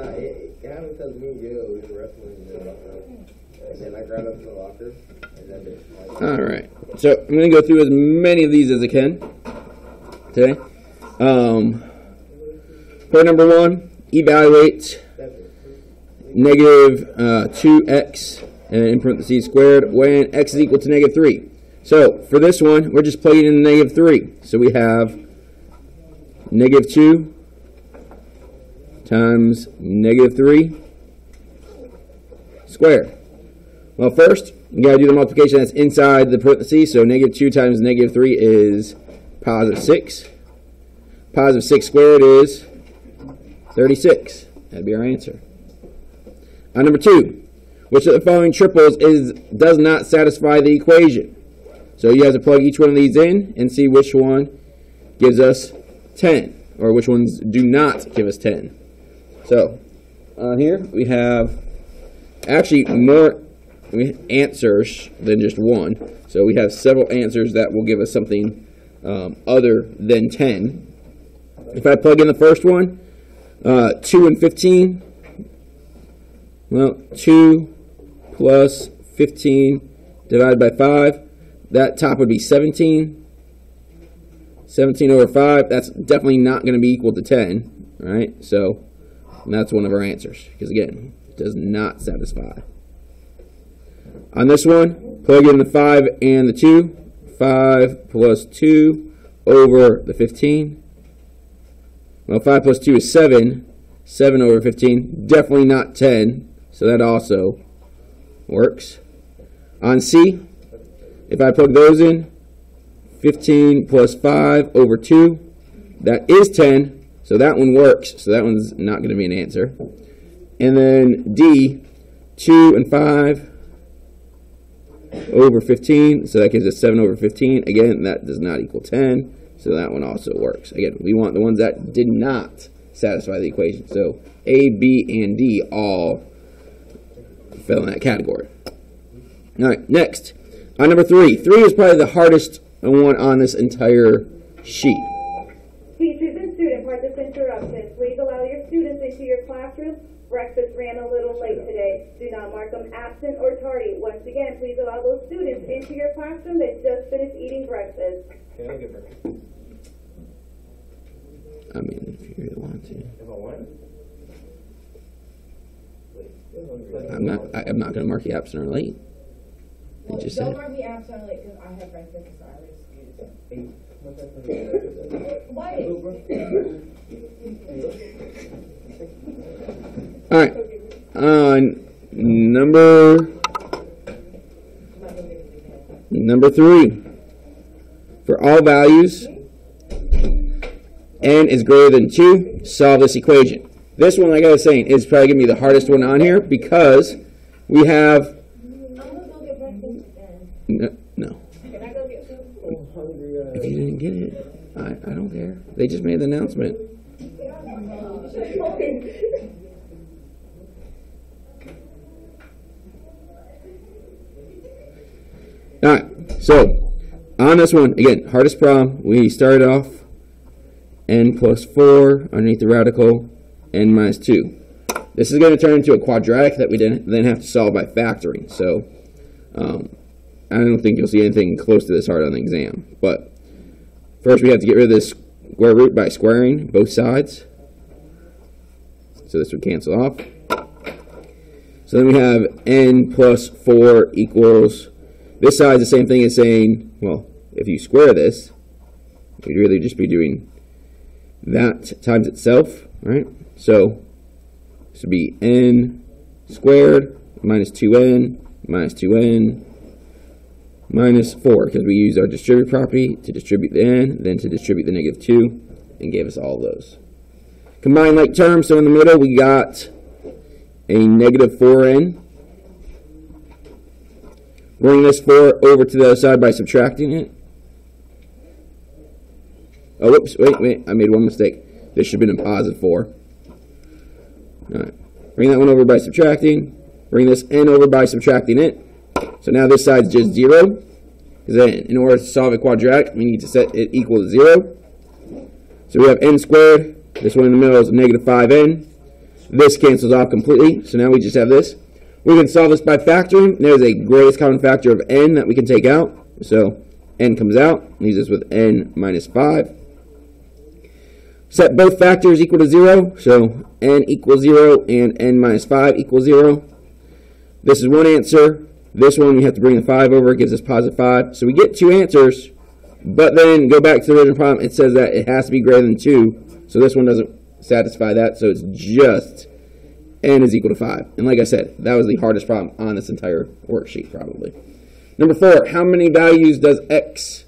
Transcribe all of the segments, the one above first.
it happened because me and Diego we were wrestling in the locker, and then I grabbed up the locker, and then all right. So I'm going to go through as many of these as I can today. Point number 1: evaluate negative 2x and in parentheses squared when x is equal to negative 3. So for this one, we're just plugging in negative 3. So we have negative 2 times negative 3 squared. Well, first, you got to do the multiplication that's inside the parentheses. So negative 2 times negative 3 is positive 6. Positive 6 squared is 36. That'd be our answer. Number 2, which of the following triples does not satisfy the equation? So you have to plug each one of these in and see which one gives us 10, or which ones do not give us 10. So on here we have actually more answers than just one. So we have several answers that will give us something other than 10. If I plug in the first one, 2 and 15, well, 2 plus 15 divided by 5, that top would be 17. 17 over 5, that's definitely not going to be equal to 10, right? So that's one of our answers, because again, it does not satisfy. On this one, plug in the 5 and the 2. 5 plus 2 over the 15. Well, 5 plus 2 is 7. 7 over 15, definitely not 10. So that also works. On C, if I plug those in, 15 plus 5 over 2, that is 10. So that one works. So that one's not going to be an answer. And then D, 2 and 5 over 15. So that gives us 7 over 15. Again, that does not equal 10. So that one also works. Again, we want the ones that did not satisfy the equation. So A, B, and D all fell in that category. All right, next. On number 3. 3 is probably the hardest one on this entire sheet. Teachers and student interruption. Please allow your students into your classroom. Breakfast ran a little late today. Do not mark them absent or tardy. Once again, please allow those students into your classroom that just finished eating breakfast. can I get breakfast? I mean, if you really want to. If I want? I'm not going to mark you absent or late. Well, don't mark me absent or late because I have breakfast, so I would excuse it. Why? All right. Number 3. For all values, n is greater than 2, solve this equation. This one, like I was saying, is probably going to be the hardest one on here because we have... No. Can I go get food? If you didn't get it, I don't care. They just made the announcement. All right, so on this one, again, hardest problem, we started off n plus 4 underneath the radical, n minus 2. This is going to turn into a quadratic that we then have to solve by factoring. So I don't think you'll see anything close to this hard on the exam. But first we have to get rid of this square root by squaring both sides. So this would cancel off. So then we have n plus 4 equals, this side is the same thing as saying, well, if you square this, you'd really just be doing that times itself, right? So this would be n squared minus 2n minus 2n minus 4, because we used our distribute property to distribute the n, then to distribute the negative 2, and gave us all of those. Combine like terms, so in the middle we got a negative 4n. Bring this 4 over to the other side by subtracting it. Oh, whoops, wait, I made one mistake. This should have been a positive 4. Alright, bring that one over by subtracting. Bring this n over by subtracting it. So now this side's just 0. Because then in order to solve a quadratic, we need to set it equal to 0. So we have n squared. This one in the middle is negative 5n. This cancels off completely, so now we just have this. We can solve this by factoring. There's a greatest common factor of n that we can take out. So n comes out, leaves us with n minus 5. Set both factors equal to 0, so n equals 0 and n minus 5 equals 0. This is one answer. This one we have to bring the 5 over, it gives us positive 5. So we get two answers, but then go back to the original problem. It says that it has to be greater than 2, so this one doesn't satisfy that, so it's just n is equal to 5. And like I said, that was the hardest problem on this entire worksheet probably. Number 4, how many values of x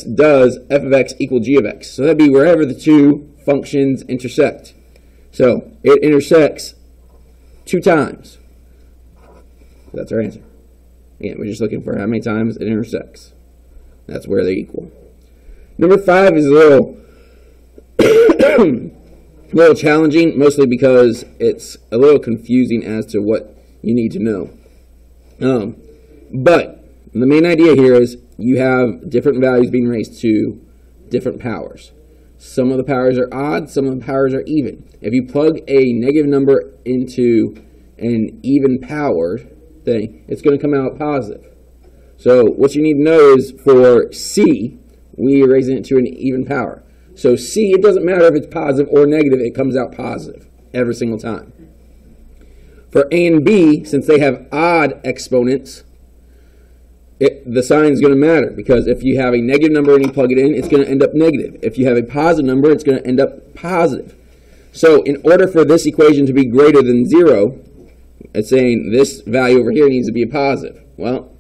does f of x equal g of x? So that'd be wherever the two functions intersect. So it intersects 2 times. So that's our answer. Again, we're just looking for how many times it intersects. That's where they equal. Number 5 is a little challenging, mostly because it's a little confusing as to what you need to know. But the main idea here is you have different values being raised to different powers. Some of the powers are odd, some of the powers are even. If you plug a negative number into an even powered thing, it's going to come out positive. So what you need to know is for C, we are raising it to an even power. So C, it doesn't matter if it's positive or negative, it comes out positive every single time. For A and B, since they have odd exponents, the sign is going to matter, because if you have a negative number and you plug it in, it's going to end up negative. If you have a positive number, it's going to end up positive. So in order for this equation to be greater than 0, it's saying this value over here needs to be a positive. Well,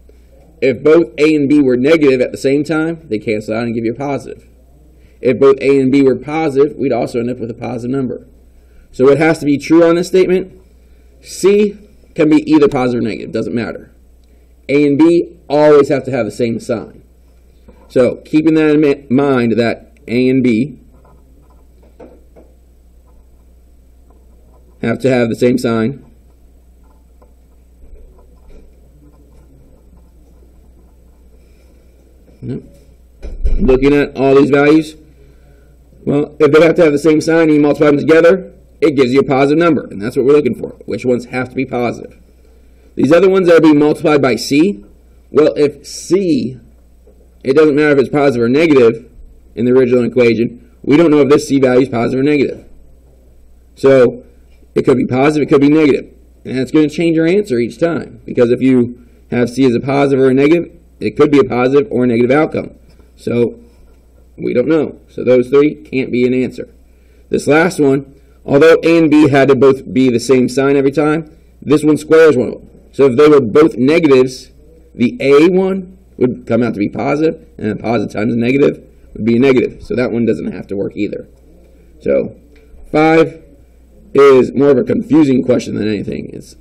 if both A and B were negative at the same time, they cancel out and give you a positive. If both A and B were positive, we'd also end up with a positive number. So it has to be true on this statement. C can be either positive or negative, doesn't matter. A and B always have to have the same sign. So keeping that in mind, that A and B have to have the same sign. Looking at all these values, well, if they have to have the same sign and you multiply them together, it gives you a positive number, and that's what we're looking for. Which ones have to be positive? These other ones that are being multiplied by C, well, if C, it doesn't matter if it's positive or negative in the original equation, we don't know if this C value is positive or negative. So it could be positive, it could be negative. And it's going to change your answer each time, because if you have C as a positive or a negative, it could be a positive or a negative outcome. So we don't know. So those three can't be an answer. This last one, although A and B had to both be the same sign every time, this one squares one of them. So if they were both negatives, the A one would come out to be positive, and a positive times a negative would be a negative. So that one doesn't have to work either. So 5 is more of a confusing question than anything. Is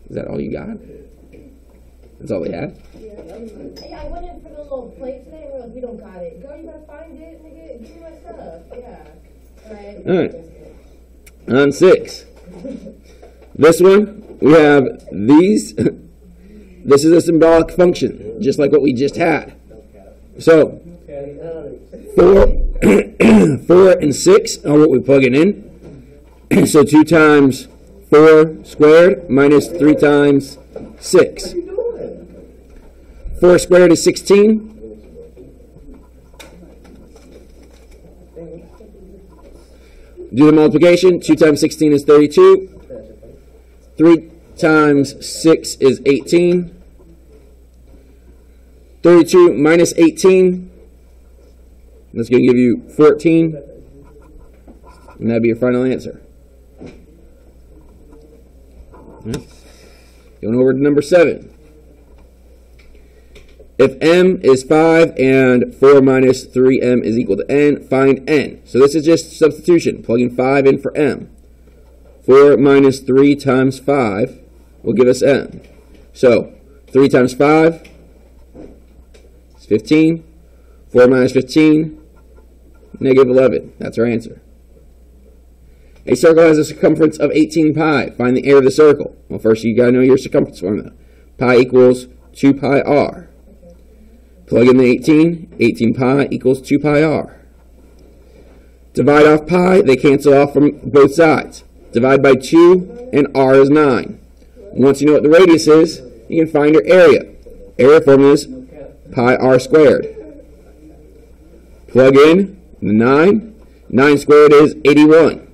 that all you got? That's all we had? Hey, I went in for the little plate today and we're like, we don't got it. Girl, you gotta find it, nigga. Give me my stuff. Yeah. Alright. On 6. This one, we have these. This is a symbolic function, just like what we just had. So, 4 and 6 are what we're plugging in. So 2 times 4 squared minus 3 times 6. 4 squared is 16. Do the multiplication. 2 times 16 is 32. 3 times 6 is 18. 32 minus 18. That's going to give you 14. And that'd be your final answer. Going over to number 7. If m is 5 and 4 minus 3m is equal to n, find n. So this is just substitution, plugging 5 in for m. 4 minus 3 times 5 will give us m. So 3 times 5 is 15. 4 minus 15, negative 11. That's our answer. A circle has a circumference of 18 pi. Find the area of the circle. Well, first you got to know your circumference formula. Pi equals 2 pi r. Plug in the 18. 18 pi equals 2 pi r. Divide off pi, they cancel off from both sides. Divide by 2, and r is 9. Once you know what the radius is, you can find your area. Area formula is pi r squared. Plug in the 9. 9 squared is 81.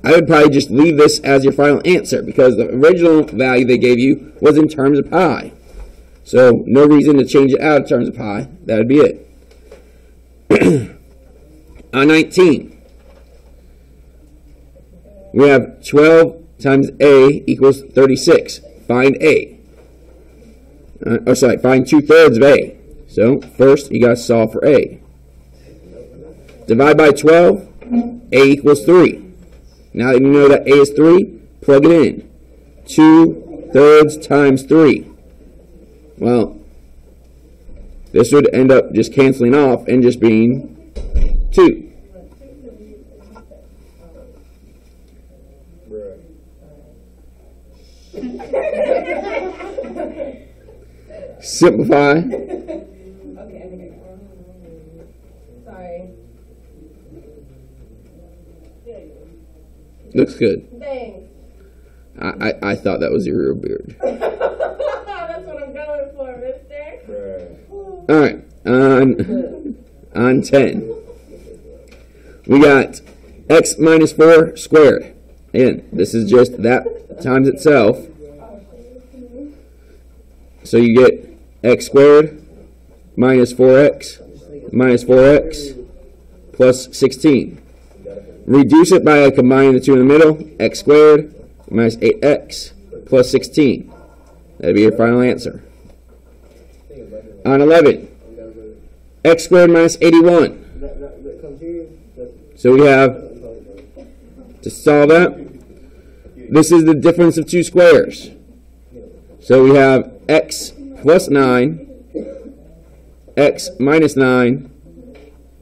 I would probably just leave this as your final answer because the original value they gave you was in terms of pi. So no reason to change it out in terms of pi. That would be it. On 19, we have 12 times a equals 36. Find a. Find 2/3 of a. So first you got to solve for a. Divide by 12, a equals 3. Now that you know that a is 3, plug it in. 2/3 times 3. Well, this would end up just canceling off and just being 2. Simplify. Sorry. Looks good. Thanks. I thought that was your real beard. That's what I'm going for, mister. Alright, on 10. We got x minus 4 squared. Again, this is just that times itself. So you get x squared minus 4x plus 16. Reduce it by combining the two in the middle. X squared minus 8x plus 16. That'd be your final answer. On 11, x squared minus 81. So we have, to solve that, this is the difference of two squares. So we have x plus 9, x minus 9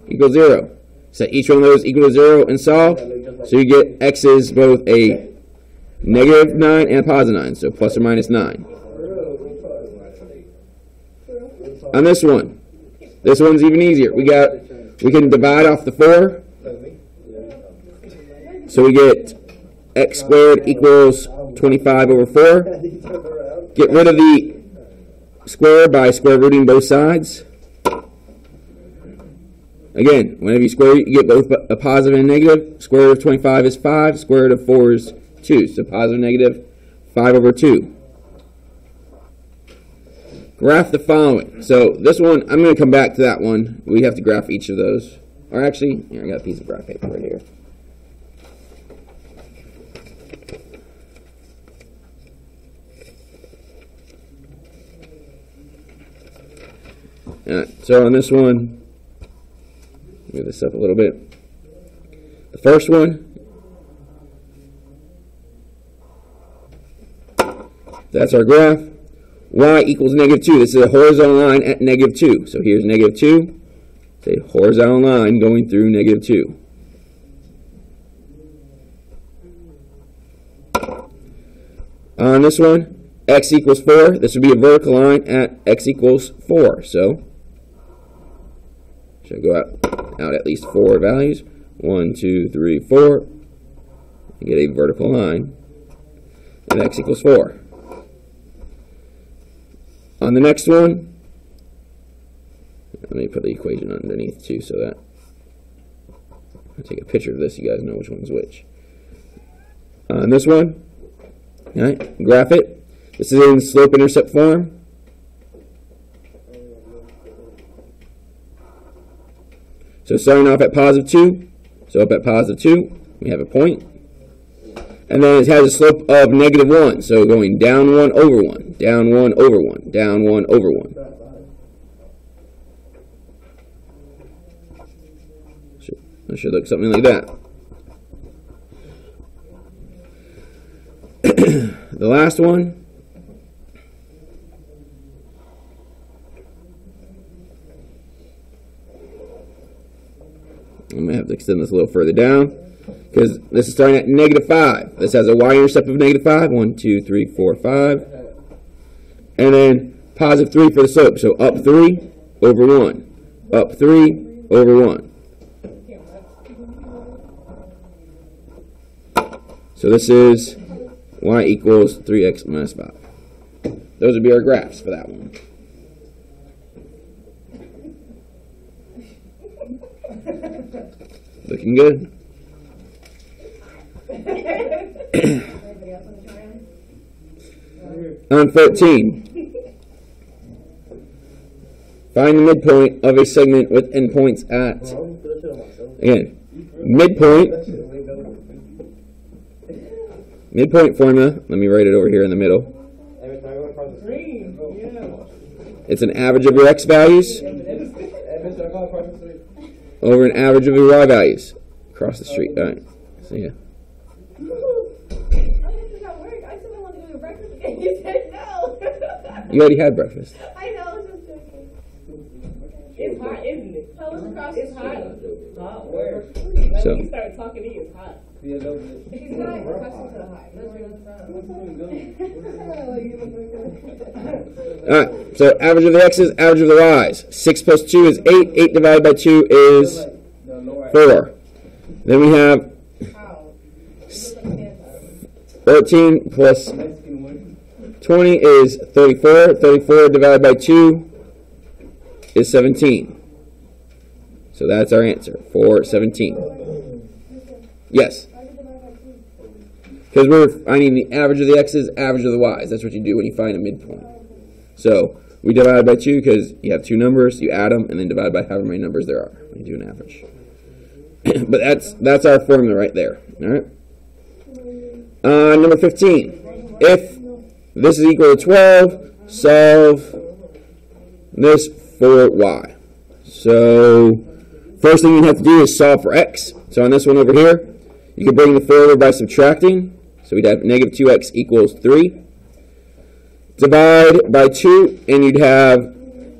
equals 0. Set each one of those equal to 0 and solve. So you get x is both a negative 9 and a positive 9. So plus or minus 9. On this one's even easier. We can divide off the 4. So we get x squared equals 25 over 4. Get rid of the square by square rooting both sides. Again, whenever you square it, you get both a positive and a negative. Square root of 25 is 5. Square root of 4 is 2. So positive, negative, 5 over 2. Graph the following. So this one, I'm going to come back to that one. We have to graph each of those. Or actually, here, I got a piece of graph paper right here. So on this one, move this up a little bit. The first one, that's our graph. Y equals negative 2. This is a horizontal line at negative 2. So here's negative 2. It's a horizontal line going through negative 2. On this one, x equals 4. This would be a vertical line at x equals 4. So should go out at least 4 values. 1, 2, 3, 4. You get a vertical line at x equals 4. On the next one, let me put the equation underneath too so that I'll take a picture of this, you guys know which one's which. On this one, all right, graph it. This is in slope-intercept form. So starting off at positive 2, so up at positive 2, we have a point. And then it has a slope of negative 1, so going down 1 over 1, down 1 over 1, down 1 over 1. It should look something like that. The last one, I'm going to have to extend this a little further down because this is starting at negative 5. This has a y-intercept of negative 5. 1, 2, 3, 4, 5. And then positive 3 for the slope. So up 3 over 1. Up 3 over 1. So this is y equals 3x minus 5. Those would be our graphs for that one. Looking good. On 14. Find the midpoint of a segment with endpoints at, again, midpoint formula. Let me write it over here in the middle. It's an average of your x values over an average of your y values across the street. All right. So yeah. You already had breakfast. I know, I was just joking. It's hot, isn't it? I was across the hot. Hot where? So, When you start talking to you, it's hot. He's not accustomed to the hot. alright, so average of the x's, average of the y's. 6 plus 2 is 8. 8 divided by 2 is 4. Then we have 13 plus 20 is 34. 34 divided by 2 is 17. So that's our answer for 17. Yes. Because we're finding the average of the x's, average of the y's. That's what you do when you find a midpoint. So we divide by 2 because you have two numbers, you add them, and then divide by however many numbers there are when you do an average. But that's our formula right there. All right. Number 15. If this is equal to 12, solve this for y. So first thing you have to do is solve for x. So on this one over here, you can bring the forward by subtracting. So we'd have negative 2x equals 3. Divide by 2, and you'd have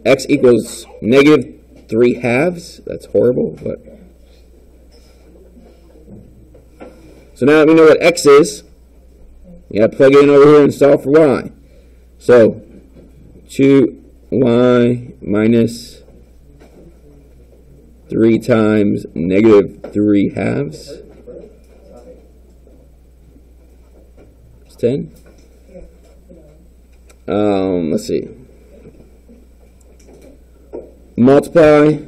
x equals negative 3 halves. That's horrible, but. So now that we know what x is, you have to plug it in over here and solve for y. So 2y minus 3 times negative 3 halves. It's 10. Let's see. Multiply.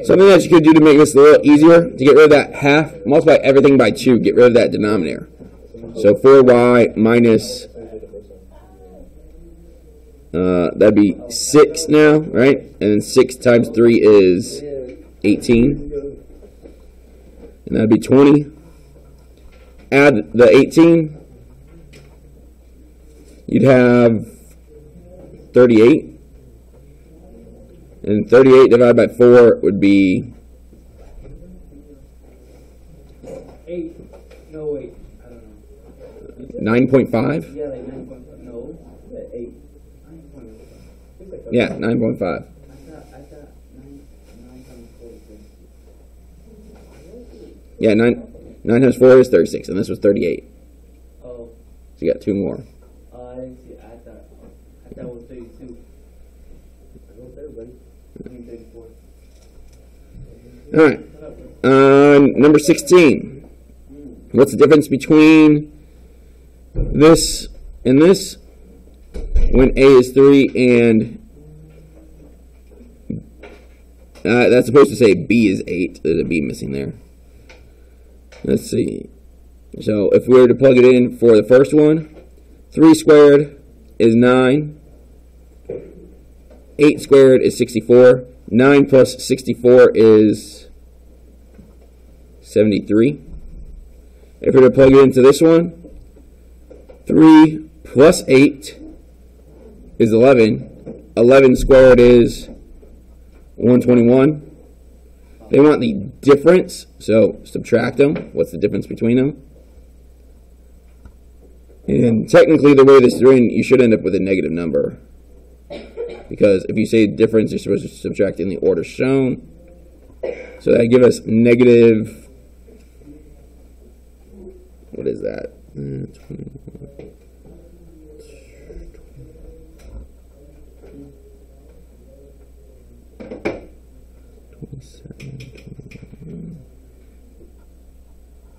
Something that you could do to make this a little easier, to get rid of that half, multiply everything by 2, get rid of that denominator. So 4y minus, that'd be 6 now, right? And then 6 times 3 is 18. And that'd be 20. Add the 18. You'd have 38. And 38 divided by 4 would be 8. No, wait. I don't know. 9.5? Yeah, like 9.5. No. 8. Yeah, 9.5. I thought 9 times 4 is 36. Yeah, 9 times 4 is 36, and this was 38. Oh. So you got 2 more. I didn't see. I thought it was 32. I mean 34. Alright. Number 16. What's the difference between this and this? When A is 3 and that's supposed to say B is 8. There's a B missing there. Let's see. So if we were to plug it in for the first one, 3 squared is 9. 8 squared is 64. 9 plus 64 is 73. If we were to plug it into this one, 3 plus 8 is 11. 11 squared is 121. They want the difference, so subtract them. What's the difference between them? And technically, the way this is written, you should end up with a negative number. Because if you say difference, you're supposed to subtract in the order shown. So that give us negative, what is that? 26.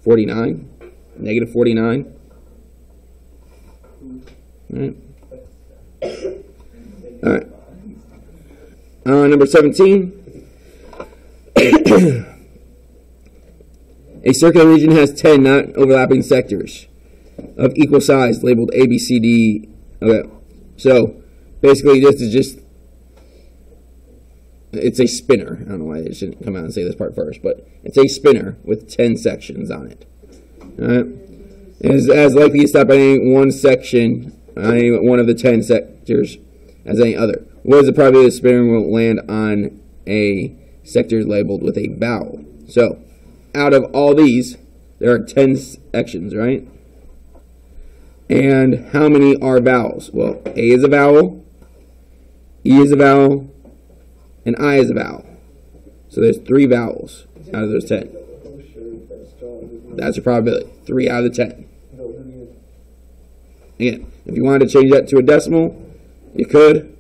49. Negative 49. Alright. Alright. Number 17. A circular region has 10 not overlapping sectors of equal size labeled A, B, C, D. Okay. So, basically, this is just, it's a spinner. I don't know why I shouldn't come out and say this part first, but it's a spinner with 10 sections on it. Alright. It is as likely to stop at any one section, any one of the 10 sectors, as any other. What is the probability the spinner will land on a sector labeled with a vowel? So, out of all these, there are 10 sections, right? And how many are vowels? Well, A is a vowel, E is a vowel, and I is a vowel. So there's 3 vowels out of those 10. That's your probability. 3 out of the 10. Again, if you wanted to change that to a decimal, you could.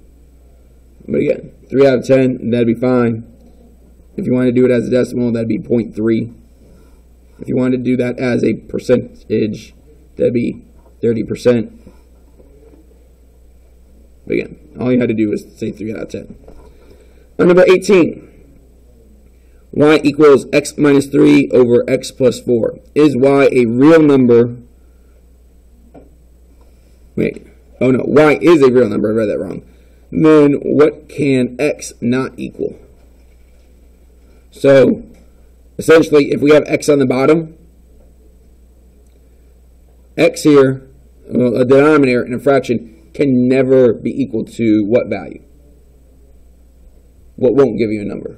But again, 3 out of 10, that'd be fine. If you want to do it as a decimal, that'd be 0.3. If you wanted to do that as a percentage, that'd be 30%. But again, all you had to do was say 3 out of 10. On number 18, y equals x minus 3 over x plus 4. Is y a real number? Wait. Oh no, y is a real number. I read that wrong. Then what can x not equal? So, essentially, if we have x on the bottom, x here, well, a denominator in a fraction, can never be equal to what value? What won't give you a number?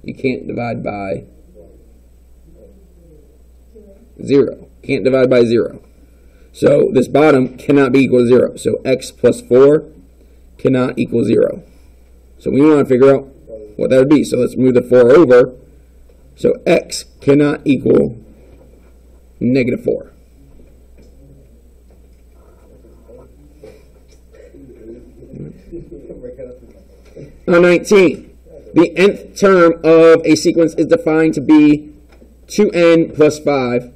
You can't divide by 0. Can't divide by 0. So this bottom cannot be equal to 0. So x plus 4 cannot equal 0. So we want to figure out what that would be. So let's move the 4 over. So x cannot equal negative 4. On 19, the nth term of a sequence is defined to be 2n plus 5.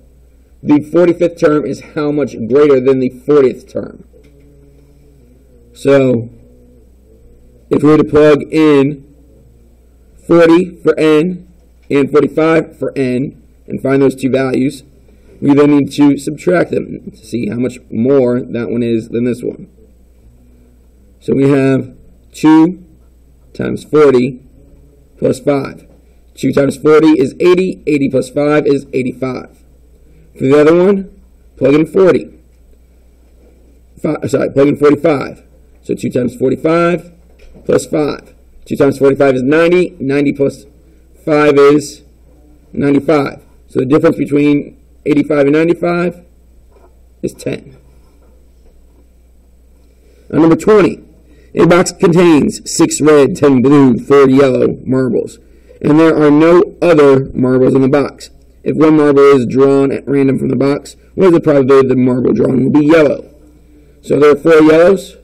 The 45th term is how much greater than the 40th term? So, if we were to plug in 40 for n and 45 for n and find those two values, we then need to subtract them to see how much more that one is than this one. So we have 2 times 40 plus 5. 2 times 40 is 80. 80 plus 5 is 85. For the other one, plug in 40. Plug in 45. So 2 times 45 plus 5. 2 times 45 is 90. 90 plus 5 is 95. So the difference between 85 and 95 is 10. Number 20. A box contains 6 red, 10 blue, 4 yellow marbles, and there are no other marbles in the box. If one marble is drawn at random from the box, what is the probability the marble drawn will be yellow? So there are 4 yellows.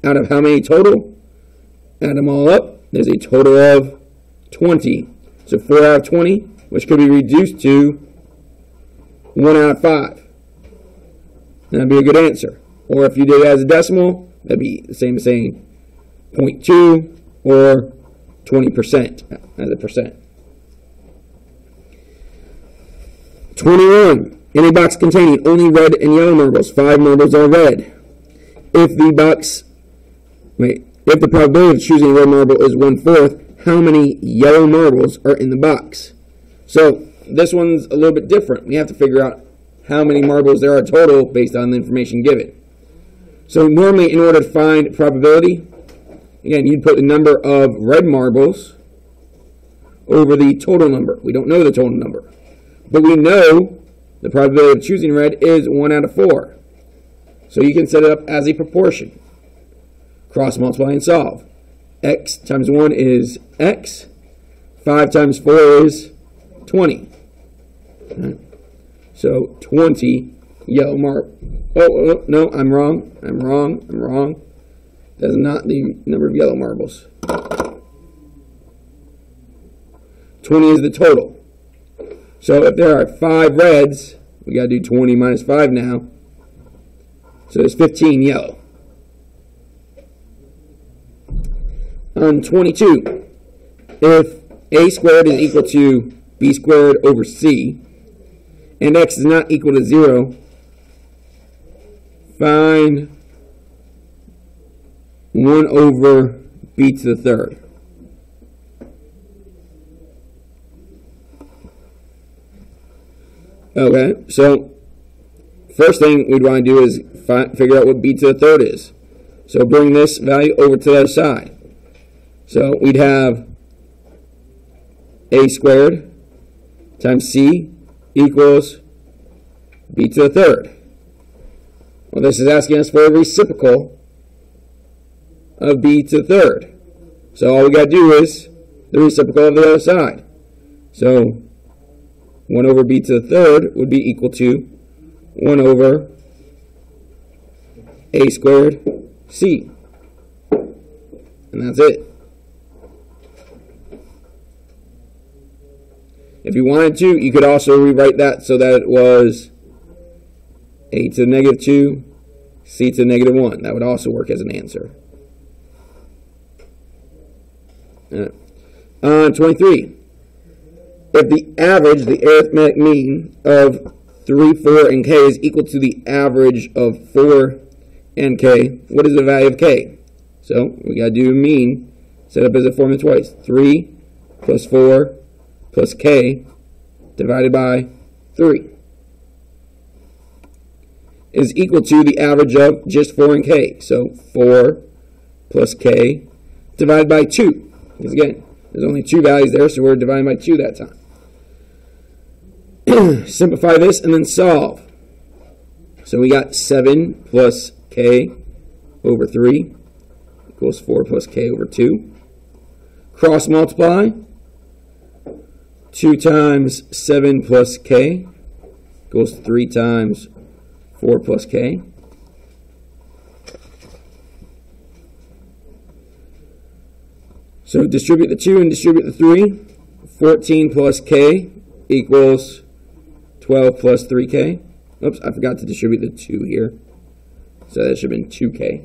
Out of how many total? Add them all up. There's a total of 20. So 4 out of 20, which could be reduced to 1 out of 5. That'd be a good answer. Or if you did it as a decimal, that'd be the same as saying 0.2 or 20% as a percent. 21. In a box containing only red and yellow marbles, 5 marbles are red. If the probability of choosing a red marble is 1/4, how many yellow marbles are in the box? So this one's a little bit different. We have to figure out how many marbles there are total based on the information given. So normally, in order to find probability, again, you'd put the number of red marbles over the total number. We don't know the total number, but we know the probability of choosing red is 1 out of 4. So you can set it up as a proportion. Cross multiply and solve. X times 1 is X. 5 times 4 is 20. Right. So 20 yellow marbles. Oh, no, I'm wrong. That's not the number of yellow marbles. 20 is the total. So if there are 5 reds, we got to do 20 minus 5 now. So there's 15 yellow. On 22, if a squared is equal to b squared over c, and x is not equal to 0, find 1 over b to the third. Okay, so first thing we'd want to do is figure out what b to the third is. So bring this value over to the other side. So we'd have a squared times c equals b to the third. Well, this is asking us for a reciprocal of b to the third. So all we got to do is the reciprocal of the other side. So 1 over b to the third would be equal to 1 over a squared c. And that's it. If you wanted to, you could also rewrite that so that it was a to the negative 2, c to the negative 1. That would also work as an answer. 23. If the average, the arithmetic mean of 3, 4, and k is equal to the average of 4 and k, what is the value of k? So we got to do mean, set up as a formula twice. 3 plus 4 plus k divided by 3 is equal to the average of just 4 and k. So 4 plus k divided by 2. Because again, there's only 2 values there, so we're dividing by 2 that time. Simplify this and then solve. So we got 7 plus k over 3 equals 4 plus k over 2. Cross multiply. 2 times 7 plus k equals 3 times 4 plus k. So distribute the 2 and distribute the 3. 14 plus k equals 12 plus 3k. Oops, I forgot to distribute the 2 here. So that should have been 2k.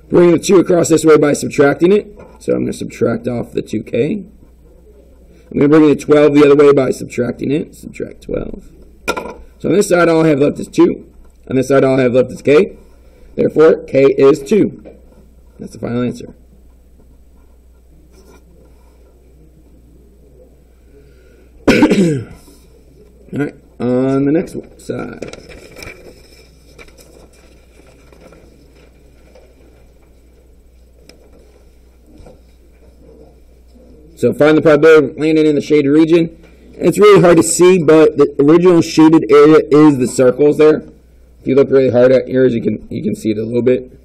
Bring the 2 across this way by subtracting it. So I'm going to subtract off the 2k. I'm going to bring the 12 the other way by subtracting it. Subtract 12. So on this side, all I have left is 2. On this side, all I have left is k. Therefore, k is 2. That's the final answer. All right, on the next side. So find the probability of landing in the shaded region. It's really hard to see, but the original shaded area is the circles there. If you look really hard at yours, you can see it a little bit.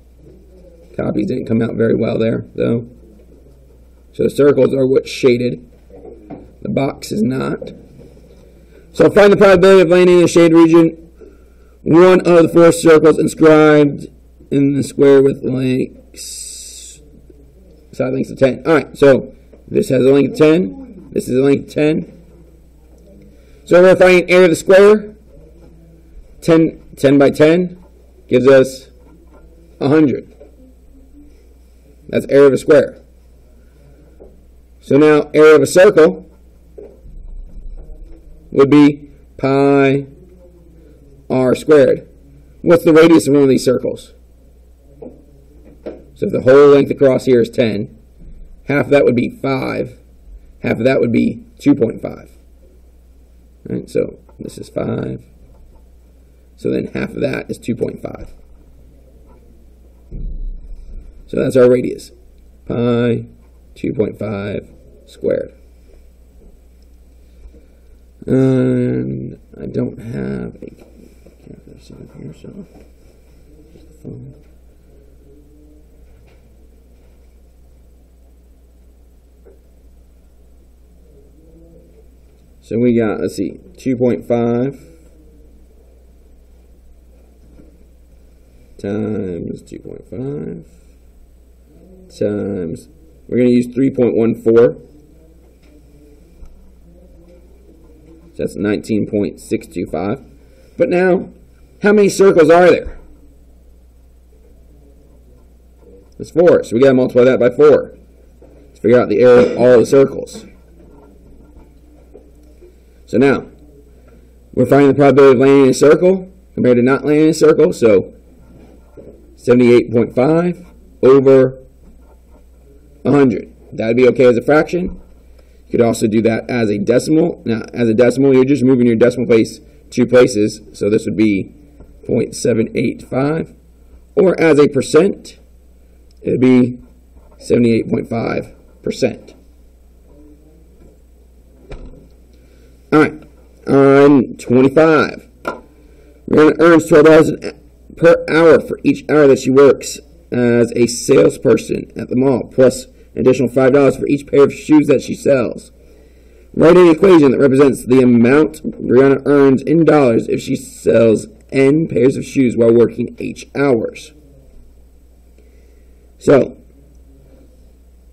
Copies didn't come out very well there, though. So the circles are what's shaded. The box is not. So find the probability of landing in the shaded region. One of the 4 circles inscribed in the square with lengths, side lengths of 10. All right, so this has a length of 10. This is a length of 10. So we're finding area of the square. 10 by 10 gives us 100. That's area of a square. So now area of a circle would be pi r squared. What's the radius of one of these circles? So if the whole length across here is 10, half of that would be 5. Half of that would be 2.5. Right, so this is 5. So then half of that is 2.5. So that's our radius. Pi 2.5 squared. And I don't have a calculator here, so just the phone. So we got, let's see, 2.5 times 2.5 times, we're going to use 3.14. So that's 19.625. But now, how many circles are there? There's 4. So we got to multiply that by 4 to figure out the area of all the circles. So now, we're finding the probability of landing in a circle compared to not landing in a circle. So 78.5 over 100. That would be okay as a fraction. You could also do that as a decimal. Now, as a decimal, you're just moving your decimal place 2 places. So this would be 0.785. Or as a percent, it would be 78.5%. All right, on 25, Rihanna earns $12 per hour for each hour that she works as a salesperson at the mall, plus an additional $5 for each pair of shoes that she sells. Write an equation that represents the amount Rihanna earns in dollars if she sells N pairs of shoes while working H hours. So,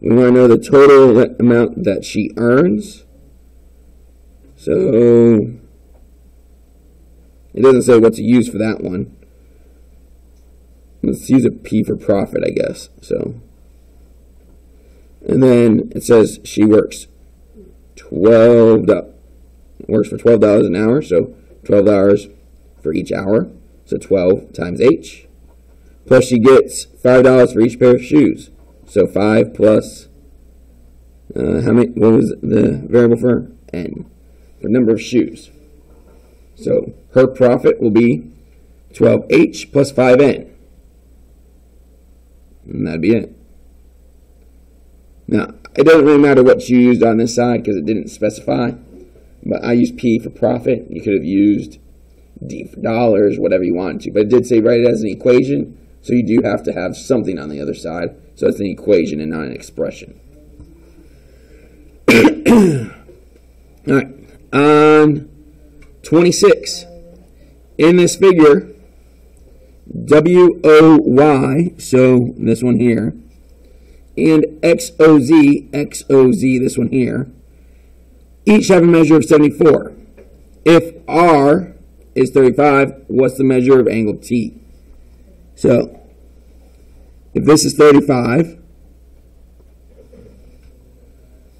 we want to know the total amount that she earns. So, it doesn't say what to use for that one. Let's use a P for profit, I guess. So, and then it says she works for $12 an hour. So, $12 for each hour. So 12 times H. Plus she gets $5 for each pair of shoes. So 5 plus how many? What was the variable for N? For number of shoes. So her profit will be 12H plus 5N. And that'd be it. Now, it doesn't really matter what you used on this side because it didn't specify. But I used P for profit. You could have used D for dollars, whatever you wanted to. But it did say write it as an equation. So you do have to have something on the other side. So it's an equation and not an expression. All right. On 26. In this figure, WOY, so this one here, and XOZ, this one here, each have a measure of 74. If R is 35, what's the measure of angle T? So, if this is 35,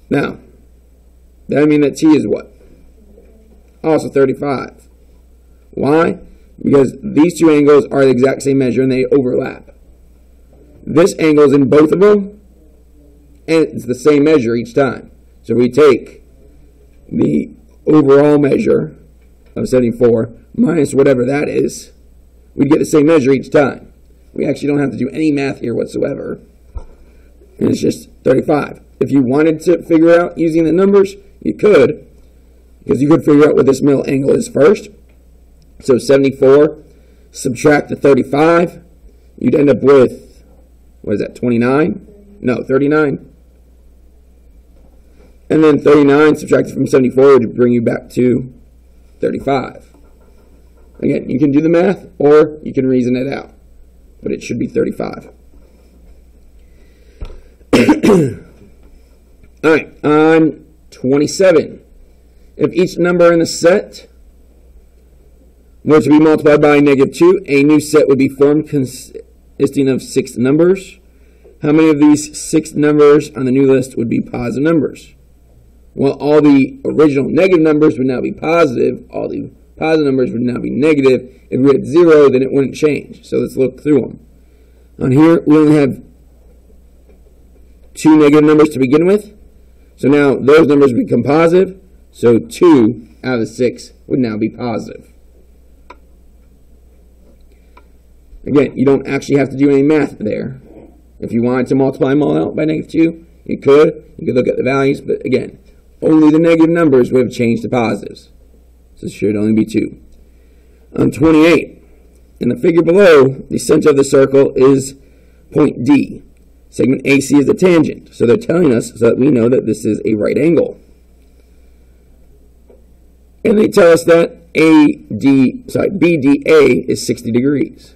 now, that would mean that T is what? Also 35. Why? Because these two angles are the exact same measure and they overlap. This angle is in both of them, and it's the same measure each time. So we take the overall measure of 74 minus whatever that is, we get the same measure each time. We actually don't have to do any math here whatsoever. And it's just 35. If you wanted to figure out using the numbers, you could, because you could figure out what this middle angle is first. So 74, subtract the 35, you'd end up with, what is that, 29? No, 39. And then 39 subtracted from 74 would bring you back to 35. Again, you can do the math or you can reason it out, but it should be 35. All right, on 27. If each number in the set were to be multiplied by -2, a new set would be formed consisting of 6 numbers. How many of these 6 numbers on the new list would be positive numbers? Well, all the original negative numbers would now be positive. All the positive numbers would now be negative. If we had 0, then it wouldn't change. So let's look through them. On here, we only have 2 negative numbers to begin with. So now those numbers become positive. So 2 out of the 6 would now be positive. Again, you don't actually have to do any math there. If you wanted to multiply them all out by -2, you could. You could look at the values, but again, only the negative numbers would have changed to positives. So it should only be 2. On 28, in the figure below, the center of the circle is point D. Segment AC is the tangent. So they're telling us so that we know that this is a right angle. And they tell us that BDA is 60 degrees.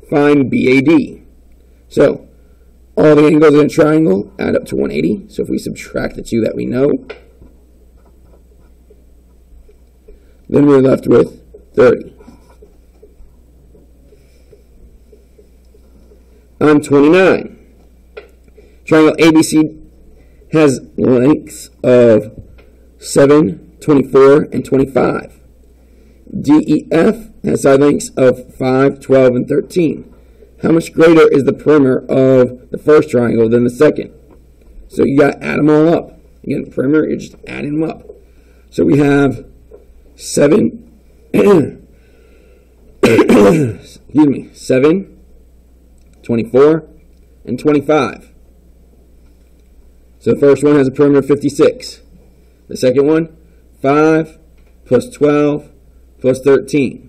Find BAD. So, all the angles in a triangle add up to 180. So if we subtract the 2 that we know, Then we're left with 30. On 29, triangle ABC has lengths of 7, 24, and 25. DEF has side lengths of 5, 12, and 13. How much greater is the perimeter of the first triangle than the second? So you got to add them all up. Again, perimeter, you're just adding them up. So we have 7, excuse me, 7, 24, and 25. So the first one has a perimeter of 56. The second one, 5 plus 12 plus 13.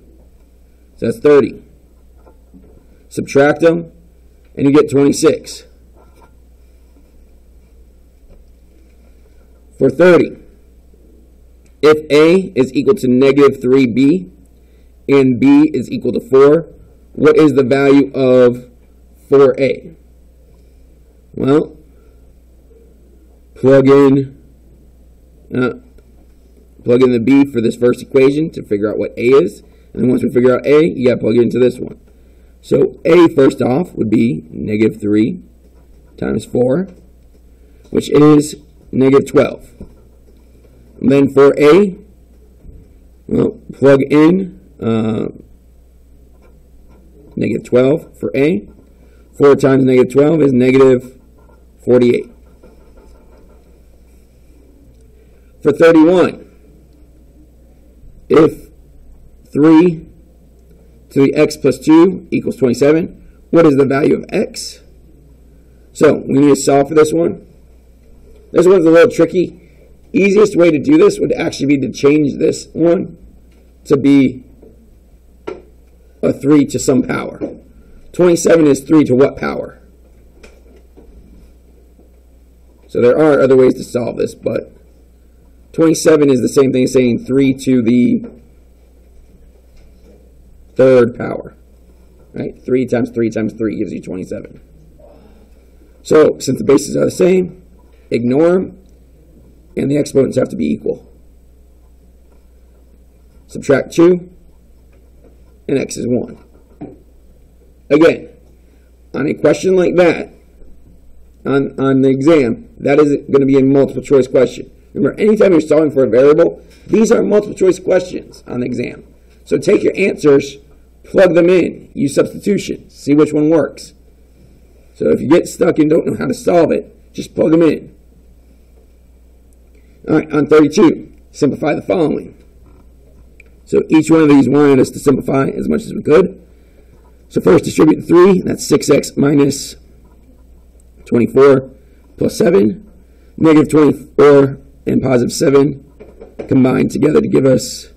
So that's 30. Subtract them, and you get 26. For 30, if A is equal to negative 3B and B is equal to 4, what is the value of 4A? Well, plug in the B for this first equation to figure out what A is. And then once we figure out A, you got to plug it into this one. So A, first off, would be negative 3 times 4, which is negative 12. And then for A, well, plug in negative 12 for A. 4 times negative 12 is negative 48. For 31, if 3 to the x plus 2 equals 27, what is the value of x? So we need to solve for this one. This one's a little tricky. Easiest way to do this would actually be to change this one to be a 3 to some power. 27 is 3 to what power? So there are other ways to solve this, but 27 is the same thing as saying 3 to the third power. Right? 3 times 3 times 3 gives you 27. So since the bases are the same, ignore them, and the exponents have to be equal. Subtract 2, and x is 1. Again, on a question like that, on the exam, that is going to be a multiple choice question. Remember, anytime you're solving for a variable, these are multiple choice questions on the exam. So take your answers, plug them in, use substitution, see which one works. So if you get stuck and don't know how to solve it, just plug them in. All right, on 32, simplify the following. So each one of these wanted us to simplify as much as we could. So first, distribute 3. That's 6x minus 24 plus 7. Negative 24 and positive 7 combined together to give us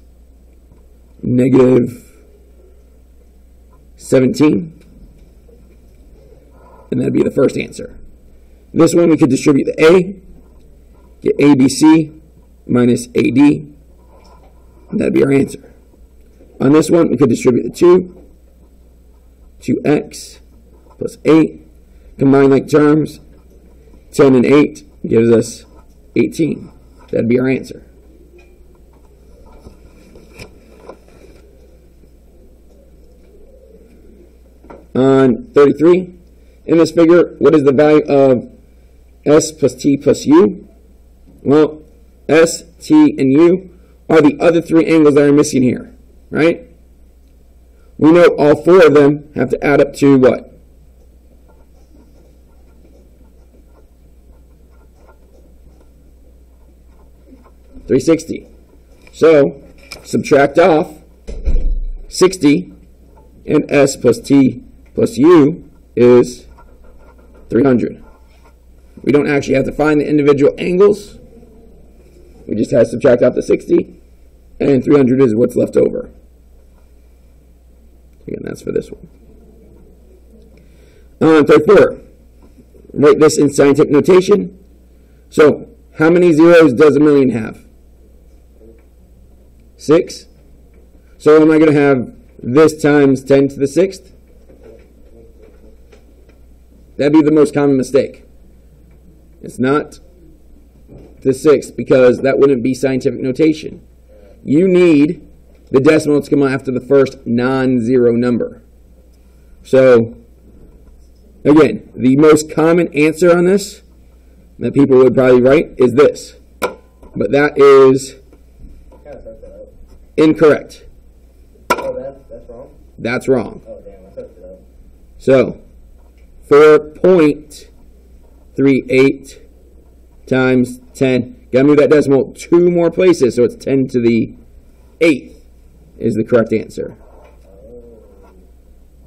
negative 17. And that'd be the first answer. This one we could distribute the A. Get ABC minus AD. And that'd be our answer. On this one, we could distribute the 2. 2x plus 8. Combine like terms. 10 and 8 gives us 18. That'd be our answer. On 33, in this figure, what is the value of s plus t plus u? Well, s, t, and u are the other 3 angles that are missing here, right? We know all 4 of them have to add up to what? $360. So, subtract off 60, and s plus t plus u is 300. We don't actually have to find the individual angles. We just have to subtract out the 60, and 300 is what's left over. Again, that's for this one. On 34, write this in scientific notation. So, how many zeros does a million have? 6. So, am I going to have this times 10 to the 6th? That'd be the most common mistake. It's not the 6th because that wouldn't be scientific notation. You need the decimal to come after the first non-zero number. So, again, the most common answer on this that people would probably write is this. But that is incorrect. Oh, that's wrong? That's wrong. Oh, damn, I touched it up. So, 4.38 times 10. Gotta move that decimal 2 more places, so it's 10 to the 8th is the correct answer.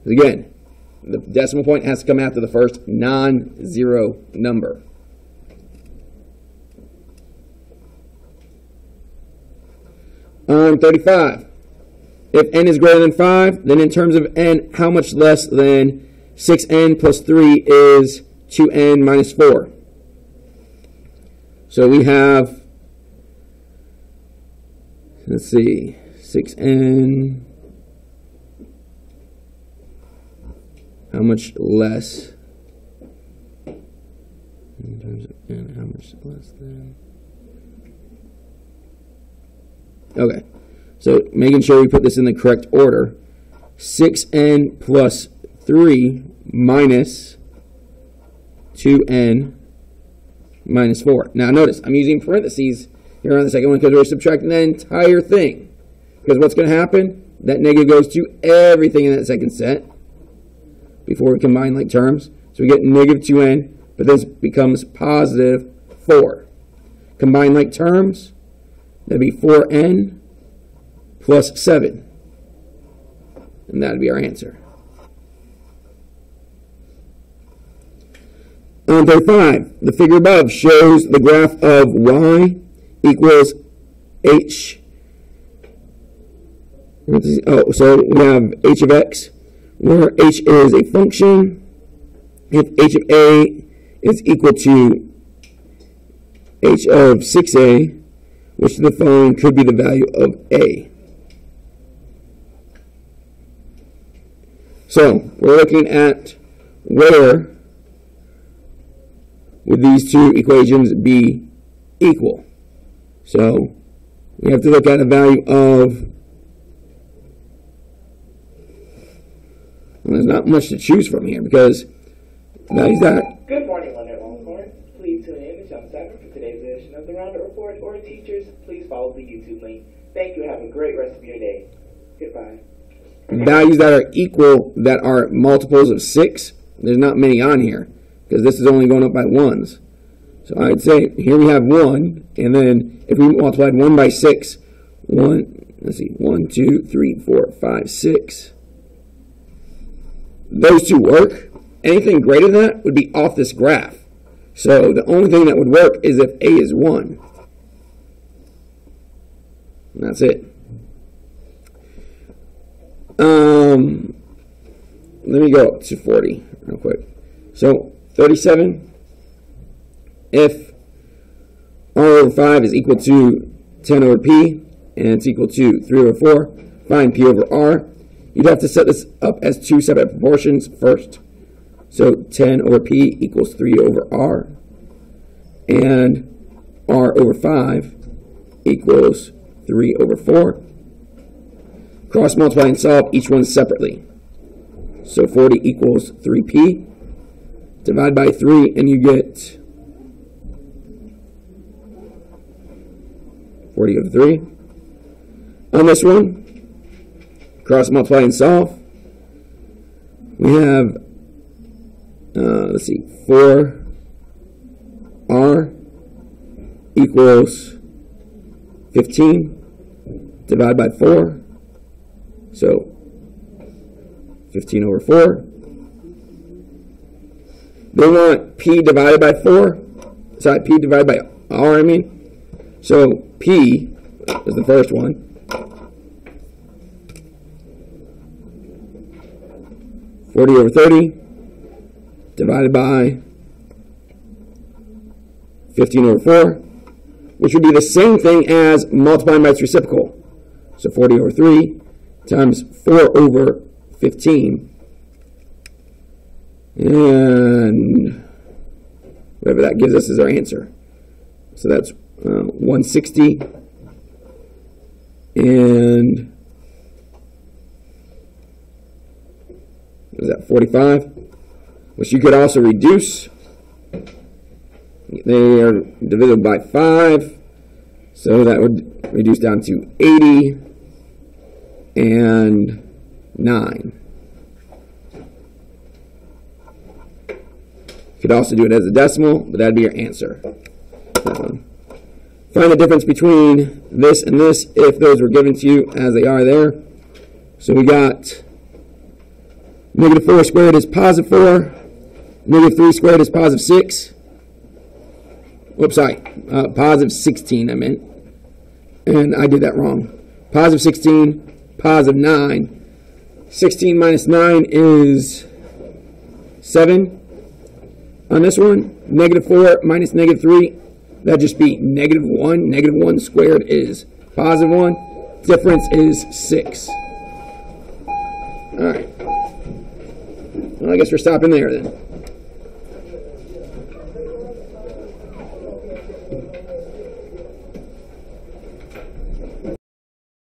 Again, the decimal point has to come after the first non-zero number. On 35, if n is greater than 5, then in terms of n, how much less than 6n plus 3 is 2n minus 4? So we have, let's see, 6n, how much less, in terms of n, how much less than, okay, so making sure we put this in the correct order, 6n plus 3 minus 2n minus 4. Now notice, I'm using parentheses here on the second one because we're subtracting the entire thing. Because what's going to happen? That negative goes to everything in that second set before we combine like terms. So we get negative 2n, but this becomes positive 4. Combine like terms, that'd be 4n plus 7. And that'd be our answer. On 35, the figure above shows the graph of y equals h. Oh, so we have h of x, where h is a function. If h of a is equal to h of 6a, which the following could be the value of a. So we're looking at where would these two equations be equal. So we have to look at a value of, well, there's not much to choose from here because values that. Good morning, Leonard Longhorn. Please tune in to Jump 7 for today's edition of the Roundup Report, or teachers, please follow the YouTube link. Thank you. Have a great rest of your day. Goodbye. Values that are equal, that are multiples of 6, there's not many on here because this is only going up by ones. So I'd say here we have 1, and then if we multiplied 1 by 6, 1, let's see, 1, 2, 3, 4, 5, 6. Those two work. Anything greater than that would be off this graph. So the only thing that would work is if a is 1. And that's it. Let me go up to 40 real quick. So 37, if r over 5 is equal to 10 over p, and it's equal to 3 over 4, find p over r. You'd have to set this up as two separate proportions first. So 10 over p equals 3 over r, and r over 5 equals 3 over 4. Cross multiply and solve each one separately. So 40 equals 3p. Divide by 3 and you get 40 over 3. On this one, cross multiply and solve. We have, let's see, 4r equals 15. Divide by 4. So 15 over 4. They want p divided by 4. Sorry, p divided by r, I mean. So p is the first one. $40 over 30 divided by 15 over 4, which would be the same thing as multiplying by its reciprocal. So 40 over 3 times 4 over 15. And whatever that gives us is our answer. So that's 160 and is that 45? Which you could also reduce. They are divisible by 5. So that would reduce down to 80 and 9. You could also do it as a decimal, but that'd be your answer. Find the difference between this and this if those were given to you as they are there. So we got negative 4 squared is positive 4. Negative 3 squared is positive 6. Whoops, sorry. Positive 16, I meant. And I did that wrong. Positive 16, positive 9. 16 minus 9 is 7. On this one, negative 4 minus negative 3, that'd just be negative 1. Negative 1 squared is positive 1. Difference is 6. All right. Well, I guess we're stopping there then.